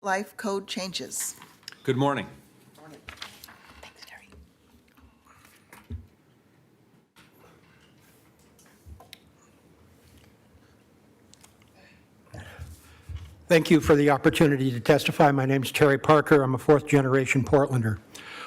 Life Code changes. Good morning. Thanks, Terry. Thank you for the opportunity to testify. My name is Terry Parker. I'm a fourth-generation Portlander.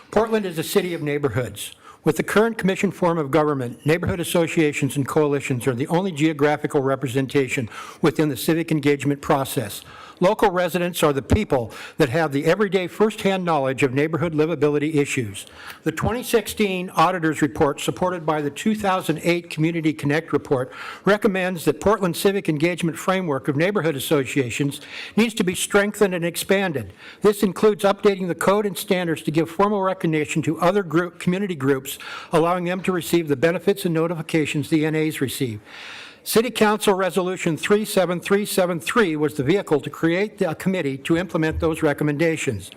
Portland is a city of neighborhoods. With the current commission form of government, neighborhood associations and coalitions are the only geographical representation within the civic engagement process. Local residents are the people that have the everyday firsthand knowledge of neighborhood livability issues. The 2016 Auditor's Report, supported by the 2008 Community Connect Report, recommends that Portland's civic engagement framework of neighborhood associations needs to be strengthened and expanded. This includes updating the code and standards to give formal recognition to other community groups, allowing them to receive the benefits and notifications the NAs receive. City Council Resolution 37373 was the vehicle to create a committee to implement those recommendations.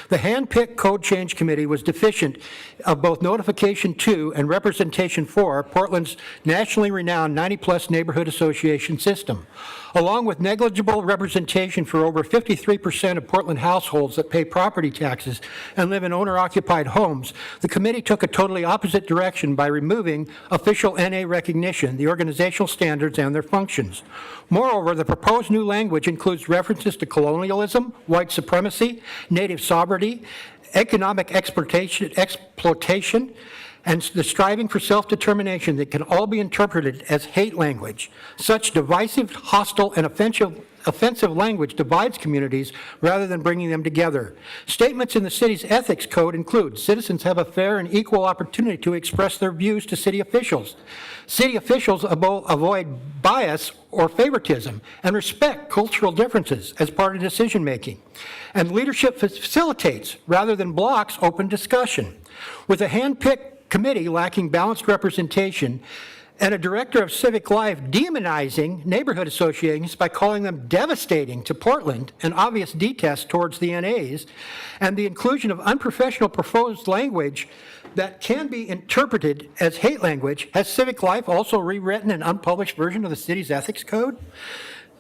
The hand-picked Code Change Committee was deficient of both notification to and representation for Portland's nationally renowned 90-plus neighborhood association system. Along with negligible representation for over 53% of Portland households that pay property taxes and live in owner-occupied homes, the committee took a totally opposite direction by removing official NA recognition, the organizational standards, and their functions. Moreover, the proposed new language includes references to colonialism, white supremacy, native sovereignty, economic exploitation, and the striving for self-determination that can all be interpreted as hate language. Such divisive, hostile, and offensive language divides communities rather than bringing them together. Statements in the city's ethics code include citizens have a fair and equal opportunity to express their views to city officials. City officials avoid bias or favoritism and respect cultural differences as part of decision-making. And leadership facilitates, rather than blocks, open discussion. With a hand-picked committee lacking balanced representation and a director of civic life demonizing neighborhood associations by calling them devastating to Portland and obvious detest towards the NAs, and the inclusion of unprofessional proposed language that can be interpreted as hate language, has civic life also rewritten an unpublished version of the city's ethics code?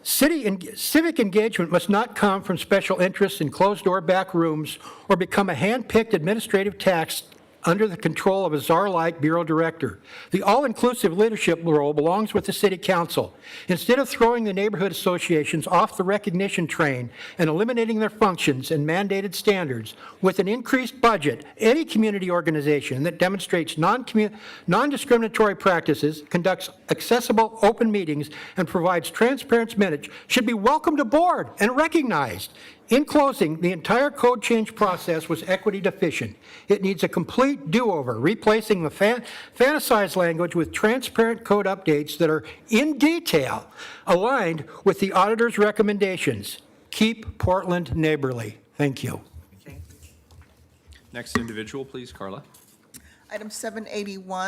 Civic engagement must not come from special interests in closed-door back rooms or become a hand-picked administrative task under the control of a czar-like bureau director. The all-inclusive leadership role belongs with the city council. Instead of throwing the neighborhood associations off the recognition train and eliminating their functions and mandated standards, with an increased budget, any community organization that demonstrates non-discriminatory practices, conducts accessible open meetings, and provides transparent minutes should be welcomed aboard and recognized. In closing, the entire code change process was equity deficient. It needs a complete do-over, replacing the fantasized language with transparent code updates that are in detail aligned with the auditor's recommendations. Keep Portland neighborly. Thank you. Next individual, please, Carla. Item 781.